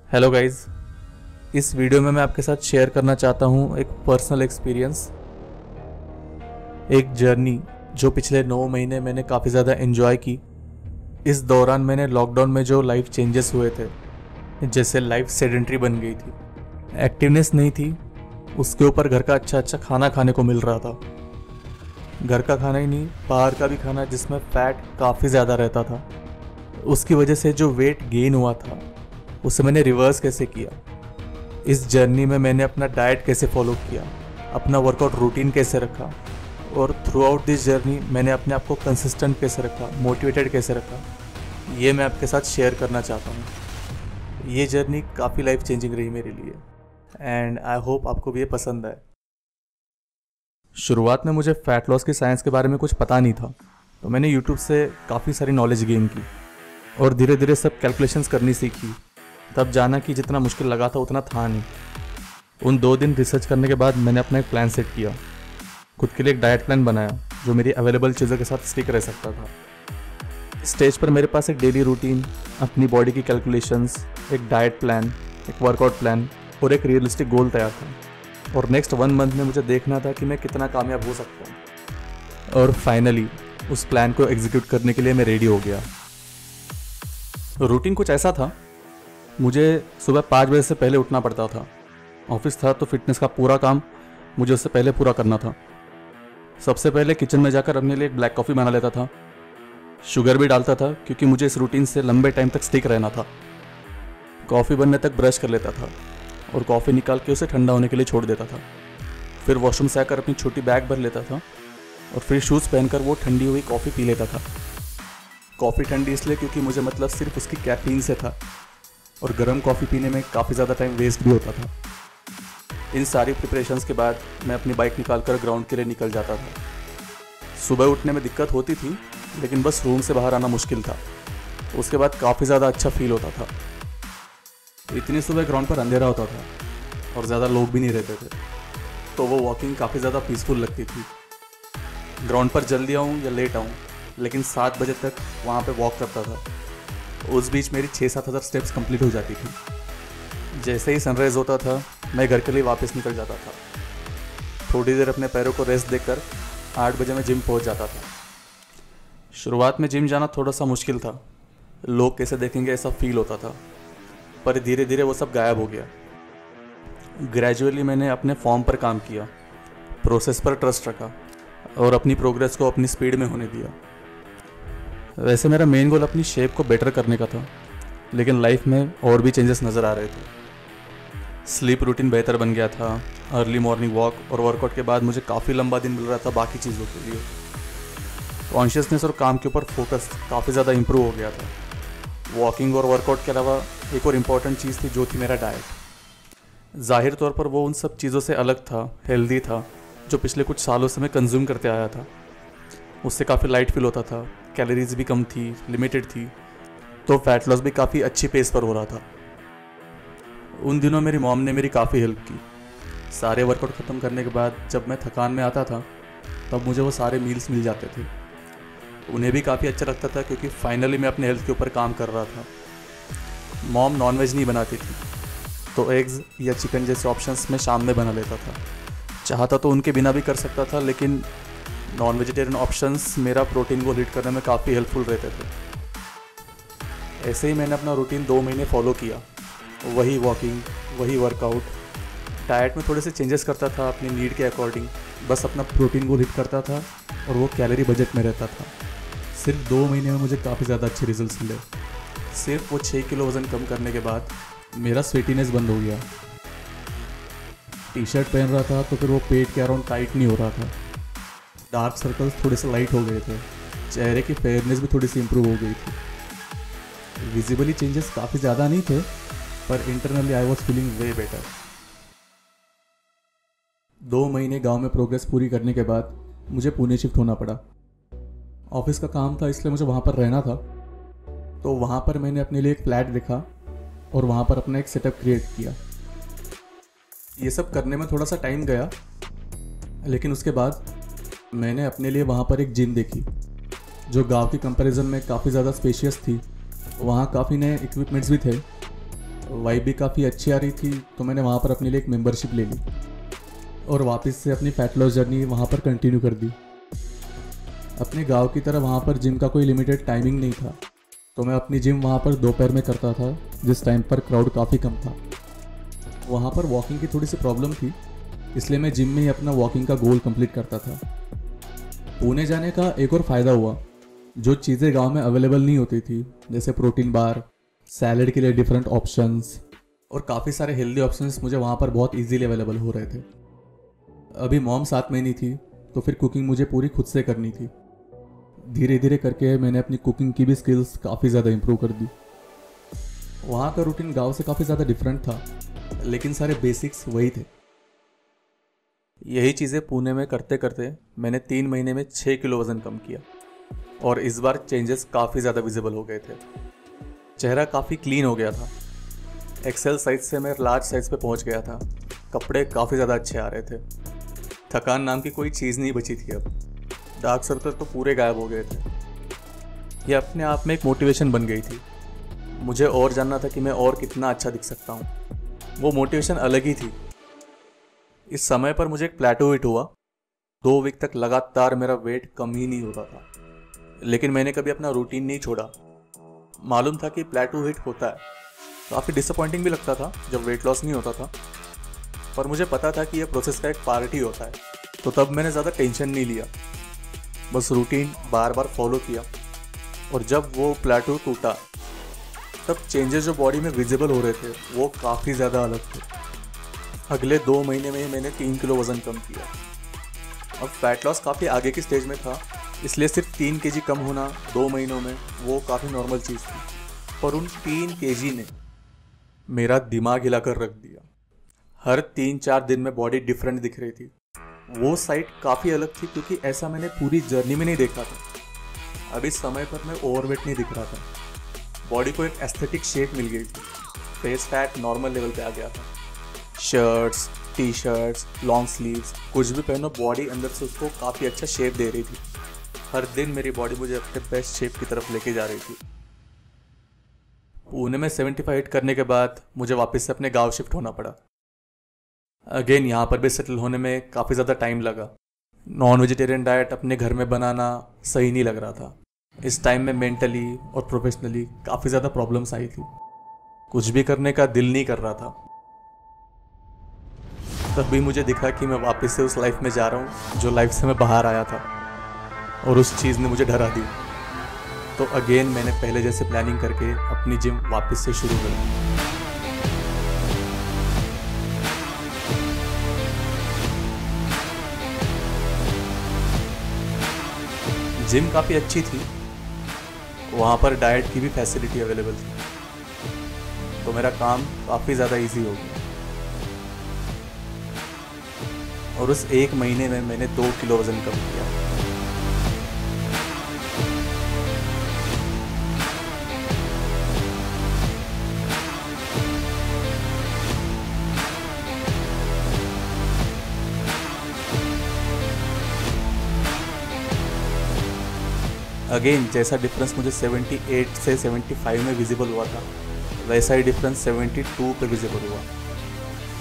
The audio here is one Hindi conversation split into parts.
Hello guys. इस वीडियो में मैं आपके साथ शेयर करना चाहता हूँ एक पर्सनल एक्सपीरियंस, एक जर्नी जो पिछले 9 महीने मैंने काफ़ी ज़्यादा एंजॉय की। इस दौरान मैंने लॉकडाउन में जो लाइफ चेंजेस हुए थे, जैसे लाइफ सेडेंट्री बन गई थी, एक्टिवनेस नहीं थी, उसके ऊपर घर का अच्छा अच्छा खाना खाने को मिल रहा था। घर का खाना ही नहीं, बाहर का भी खाना जिसमें फ़ैट काफ़ी ज़्यादा रहता था। उसकी वजह से जो वेट गेन हुआ था उसे मैंने रिवर्स कैसे किया। इस जर्नी में मैंने अपना डाइट कैसे फॉलो किया, अपना वर्कआउट रूटीन कैसे रखा, और थ्रू आउट दिस जर्नी मैंने अपने आप को कंसिस्टेंट कैसे रखा, मोटिवेटेड कैसे रखा, ये मैं आपके साथ शेयर करना चाहता हूँ। ये जर्नी काफ़ी लाइफ चेंजिंग रही मेरे लिए एंड आई होप आपको भी ये पसंद आए। शुरुआत में मुझे फ़ैट लॉस की साइंस के बारे में कुछ पता नहीं था, तो मैंने यूट्यूब से काफ़ी सारी नॉलेज गेन की और धीरे धीरे सब कैलकुलेशंस करनी सीखी। तब जाना कि जितना मुश्किल लगा था उतना था नहीं। उन 2 दिन रिसर्च करने के बाद मैंने अपना एक प्लान सेट किया, खुद के लिए एक डाइट प्लान बनाया जो मेरी अवेलेबल चीज़ों के साथ स्टिक रह सकता था। इस स्टेज पर मेरे पास एक डेली रूटीन, अपनी बॉडी की कैलकुलेशंस, एक डाइट प्लान, एक वर्कआउट प्लान और एक रियलिस्टिक गोल तैयार था। और नेक्स्ट 1 मंथ में मुझे देखना था कि मैं कितना कामयाब हो सकता हूँ। और फाइनली उस प्लान को एग्जीक्यूट करने के लिए मैं रेडी हो गया। रूटीन कुछ ऐसा था, मुझे सुबह 5 बजे से पहले उठना पड़ता था। ऑफिस था तो फिटनेस का पूरा काम मुझे उससे पहले पूरा करना था। सबसे पहले किचन में जाकर अपने लिए एक ब्लैक कॉफ़ी बना लेता था। शुगर भी डालता था क्योंकि मुझे इस रूटीन से लंबे टाइम तक स्टिक रहना था। कॉफ़ी बनने तक ब्रश कर लेता था और कॉफ़ी निकाल के उसे ठंडा होने के लिए छोड़ देता था। फिर वॉशरूम से आकर अपनी छोटी बैग भर लेता था और फिर शूज़ पहनकर वो ठंडी हुई कॉफ़ी पी लेता था। कॉफ़ी ठंडी इसलिए क्योंकि मुझे मतलब सिर्फ उसकी कैफीन से था और गर्म कॉफ़ी पीने में काफ़ी ज़्यादा टाइम वेस्ट भी होता था। इन सारी प्रिपरेशंस के बाद मैं अपनी बाइक निकाल कर ग्राउंड के लिए निकल जाता था। सुबह उठने में दिक्कत होती थी, लेकिन बस रूम से बाहर आना मुश्किल था। उसके बाद काफ़ी ज़्यादा अच्छा फील होता था। इतनी सुबह ग्राउंड पर अंधेरा होता था और ज़्यादा लोग भी नहीं रहते थे, तो वो वॉकिंग काफ़ी ज़्यादा पीसफुल लगती थी। ग्राउंड पर जल्दी आऊँ या लेट आऊँ, लेकिन 7 बजे तक वहाँ पे वॉक करता था। उस बीच मेरी 6-7 हज़ार स्टेप्स कंप्लीट हो जाती थी। जैसे ही सनराइज़ होता था मैं घर के लिए वापस निकल जाता था। थोड़ी देर अपने पैरों को रेस्ट देकर 8 बजे मैं जिम पहुँच जाता था। शुरुआत में जिम जाना थोड़ा सा मुश्किल था, लोग कैसे देखेंगे ऐसा फील होता था, पर धीरे धीरे वो सब गायब हो गया। ग्रेजुअली मैंने अपने फॉर्म पर काम किया, प्रोसेस पर ट्रस्ट रखा और अपनी प्रोग्रेस को अपनी स्पीड में होने दिया। वैसे मेरा मेन गोल अपनी शेप को बेटर करने का था, लेकिन लाइफ में और भी चेंजेस नज़र आ रहे थे। स्लीप रूटीन बेहतर बन गया था, अर्ली मॉर्निंग वॉक और वर्कआउट के बाद मुझे काफ़ी लंबा दिन मिल रहा था बाकी चीज़ों के लिए। कॉन्शियसनेस और काम के ऊपर फोकस काफ़ी ज़्यादा इंप्रूव हो गया था। वॉकिंग और वर्कआउट के अलावा एक और इम्पॉर्टेंट चीज़ थी जो थी मेरा डाइट। ज़ाहिर तौर पर वो उन सब चीज़ों से अलग था, हेल्दी था, जो पिछले कुछ सालों से मैं कंज्यूम करते आया था। उससे काफ़ी लाइट फील होता था, कैलोरीज भी कम थी, लिमिटेड थी, तो फैट लॉस भी काफ़ी अच्छी पेस पर हो रहा था। उन दिनों मेरी मॉम ने मेरी काफ़ी हेल्प की। सारे वर्कआउट ख़त्म करने के बाद जब मैं थकान में आता था तब मुझे वो सारे मील्स मिल जाते थे। उन्हें भी काफ़ी अच्छा लगता था क्योंकि फाइनली मैं अपने हेल्थ के ऊपर काम कर रहा था। मॉम नॉनवेज नहीं बनाती थी, तो एग्स या चिकन जैसे ऑप्शंस मैं शाम में बना लेता था। चाहता तो उनके बिना भी कर सकता था, लेकिन नॉन वेजिटेरियन ऑप्शंस मेरा प्रोटीन को लीड करने में काफ़ी हेल्पफुल रहते थे। ऐसे ही मैंने अपना रूटीन 2 महीने फॉलो किया। वही वॉकिंग, वही वर्कआउट, डाइट में थोड़े से चेंजेस करता था अपनी नीड के अकॉर्डिंग, बस अपना प्रोटीन को लीड करता था और वो कैलोरी बजट में रहता था। सिर्फ 2 महीने में मुझे काफ़ी ज़्यादा अच्छे रिजल्ट्स मिले। सिर्फ वो 6 किलो वज़न कम करने के बाद मेरा स्वेटीनेस बंद हो गया। टी शर्ट पहन रहा था तो फिर वो पेट के अराउंड टाइट नहीं हो रहा था। डार्क सर्कल्स थोड़े से लाइट हो गए थे, चेहरे की फेयरनेस भी थोड़ी सी इंप्रूव हो गई थी। विजिबली चेंजेस काफ़ी ज़्यादा नहीं थे, पर internally I was feeling way better. 2 महीने गांव में प्रोग्रेस पूरी करने के बाद मुझे पुणे शिफ्ट होना पड़ा। ऑफिस का काम था इसलिए मुझे वहाँ पर रहना था, तो वहाँ पर मैंने अपने लिए एक फ्लैट देखा और वहाँ पर अपना एक सेटअप क्रिएट किया। ये सब करने में थोड़ा सा टाइम गया, लेकिन उसके बाद मैंने अपने लिए वहाँ पर एक जिम देखी जो गांव की कंपैरिजन में काफ़ी ज़्यादा स्पेशियस थी। वहाँ काफ़ी नए इक्विपमेंट्स भी थे वाइब भी काफ़ी अच्छी आ रही थी, तो मैंने वहाँ पर अपने लिए एक मेंबरशिप ले ली और वापस से अपनी फैट लॉस जर्नी वहाँ पर कंटिन्यू कर दी। अपने गांव की तरह वहाँ पर जिम का कोई लिमिटेड टाइमिंग नहीं था, तो मैं अपनी जिम वहाँ पर दोपहर में करता था, जिस टाइम पर क्राउड काफ़ी कम था। वहाँ पर वॉकिंग की थोड़ी सी प्रॉब्लम थी, इसलिए मैं जिम में ही अपना वॉकिंग का गोल कंप्लीट करता था। पुणे जाने का एक और फ़ायदा हुआ, जो चीज़ें गांव में अवेलेबल नहीं होती थी, जैसे प्रोटीन बार, सैलड के लिए डिफरेंट ऑप्शंस और काफ़ी सारे हेल्दी ऑप्शंस मुझे वहाँ पर बहुत इजीली अवेलेबल हो रहे थे। अभी मॉम साथ में नहीं थी, तो फिर कुकिंग मुझे पूरी खुद से करनी थी। धीरे धीरे करके मैंने अपनी कुकिंग की भी स्किल्स काफ़ी ज़्यादा इम्प्रूव कर दी। वहाँ का रूटीन गांव से काफ़ी ज़्यादा डिफरेंट था, लेकिन सारे बेसिक्स वही थे। यही चीज़ें पुणे में करते करते मैंने 3 महीने में 6 किलो वज़न कम किया और इस बार चेंजेस काफ़ी ज़्यादा विजिबल हो गए थे। चेहरा काफ़ी क्लीन हो गया था, एक्सेल साइज से मैं लार्ज साइज पे पहुंच गया था, कपड़े काफ़ी ज़्यादा अच्छे आ रहे थे, थकान नाम की कोई चीज़ नहीं बची थी। अब डार्क सर्कल तो पूरे गायब हो गए थे। यह अपने आप में एक मोटिवेशन बन गई थी। मुझे और जानना था कि मैं और कितना अच्छा दिख सकता हूँ। वो मोटिवेशन अलग ही थी। इस समय पर मुझे एक प्लेटो हिट हुआ। 2 वीक तक लगातार मेरा वेट कम ही नहीं होता था, लेकिन मैंने कभी अपना रूटीन नहीं छोड़ा। मालूम था कि प्लेटो हिट होता है। काफ़ी डिसअपॉइंटिंग भी लगता था जब वेट लॉस नहीं होता था, पर मुझे पता था कि यह प्रोसेस का एक पार्ट ही होता है, तो तब मैंने ज़्यादा टेंशन नहीं लिया। बस रूटीन बार बार फॉलो किया और जब वो प्लेटो टूटा तब चेंजेस जो बॉडी में विजिबल हो रहे थे वो काफ़ी ज़्यादा अलग थे। अगले 2 महीने में ही मैंने 3 किलो वज़न कम किया। अब फैट लॉस काफ़ी आगे की स्टेज में था, इसलिए सिर्फ 3 केजी कम होना 2 महीनों में वो काफ़ी नॉर्मल चीज़ थी। पर उन 3 केजी ने मेरा दिमाग हिलाकर रख दिया। हर 3-4 दिन में बॉडी डिफरेंट दिख रही थी। वो साइड काफ़ी अलग थी, क्योंकि ऐसा मैंने पूरी जर्नी में नहीं देखा था। अब इस समय पर मैं ओवरवेट नहीं दिख रहा था, बॉडी को एक एस्थेटिक शेप मिल गई थी, फेस फैट नॉर्मल लेवल पे आ गया था। Shirts, T shirts, long sleeves, कुछ भी पहनो, बॉडी अंदर से उसको काफ़ी अच्छा शेप दे रही थी। हर दिन मेरी बॉडी मुझे अपने बेस्ट शेप की तरफ लेके जा रही थी। पुणे में 75 हिट करने के बाद मुझे वापस से अपने गांव शिफ्ट होना पड़ा। अगेन यहाँ पर भी सेटल होने में काफ़ी ज़्यादा टाइम लगा। नॉन वेजिटेरियन डाइट अपने घर में बनाना सही नहीं लग रहा था। इस टाइम में मेंटली और प्रोफेशनली काफ़ी ज़्यादा प्रॉब्लम्स आई थी। कुछ भी करने का दिल नहीं कर रहा था। तब भी मुझे दिखा कि मैं वापस से उस लाइफ में जा रहा हूँ जो लाइफ से मैं बाहर आया था, और उस चीज़ ने मुझे डरा दी। तो अगेन मैंने पहले जैसे प्लानिंग करके अपनी जिम वापस से शुरू करी। जिम काफ़ी अच्छी थी, वहाँ पर डाइट की भी फैसिलिटी अवेलेबल थी, तो मेरा काम काफ़ी ज़्यादा इजी हो गया। और उस 1 महीने में मैंने 2 किलो वज़न कम किया। अगेन जैसा डिफरेंस मुझे 78 से 75 में विजिबल हुआ था, वैसा ही डिफरेंस 72 पे विजिबल हुआ।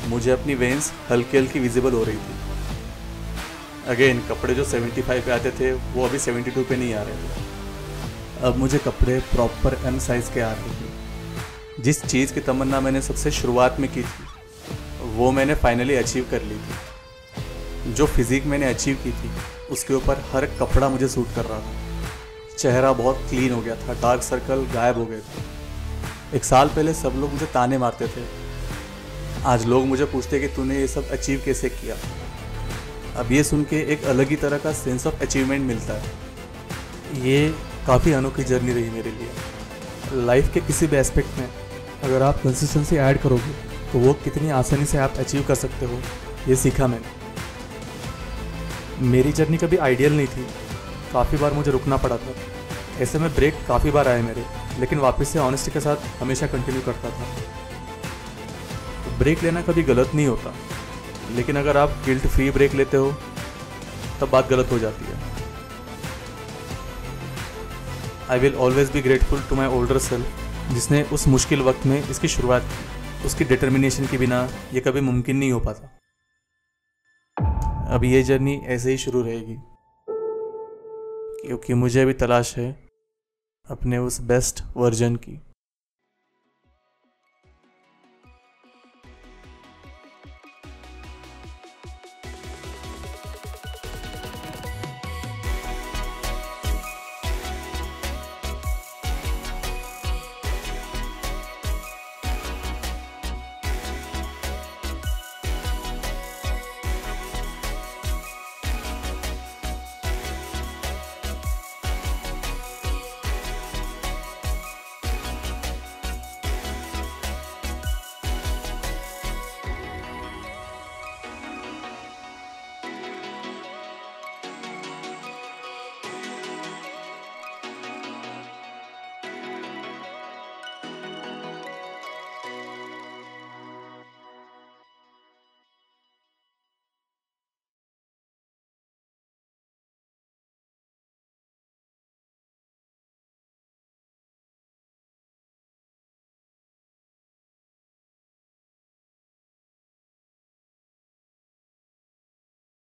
मुझे अपनी वेन्स हल्की हल्की विजिबल हो रही थी। अगेन कपड़े जो 75 पे आते थे वो अभी 72 पे नहीं आ रहे थे। अब मुझे कपड़े प्रॉपर एम साइज़ के आ रहे थे। जिस चीज़ की तमन्ना मैंने सबसे शुरुआत में की थी वो मैंने फाइनली अचीव कर ली थी। जो फिज़िक मैंने अचीव की थी उसके ऊपर हर कपड़ा मुझे सूट कर रहा था। चेहरा बहुत क्लीन हो गया था, डार्क सर्कल गायब हो गए थे। 1 साल पहले सब लोग मुझे ताने मारते थे, आज लोग मुझे पूछते कि तूने ये सब अचीव कैसे किया। अब ये सुन के एक अलग ही तरह का सेंस ऑफ अचीवमेंट मिलता है। ये काफ़ी अनोखी जर्नी रही मेरे लिए। लाइफ के किसी भी एस्पेक्ट में अगर आप कंसिस्टेंसी ऐड करोगे तो वो कितनी आसानी से आप अचीव कर सकते हो, ये सीखा मैंने। मेरी जर्नी कभी आइडियल नहीं थी, काफ़ी बार मुझे रुकना पड़ा था। ऐसे में ब्रेक काफ़ी बार आए मेरे, लेकिन वापस से ऑनेस्टी के साथ हमेशा कंटिन्यू करता था। ब्रेक लेना कभी गलत नहीं होता, लेकिन अगर आप गिल्ट फ्री ब्रेक लेते हो तब बात गलत हो जाती है। I will always be grateful to my older self जिसने उस मुश्किल वक्त में इसकी शुरुआत की। उसकी डिटर्मिनेशन के बिना ये कभी मुमकिन नहीं हो पाता। अब ये जर्नी ऐसे ही शुरू रहेगी, क्योंकि मुझे भी तलाश है अपने उस बेस्ट वर्जन की।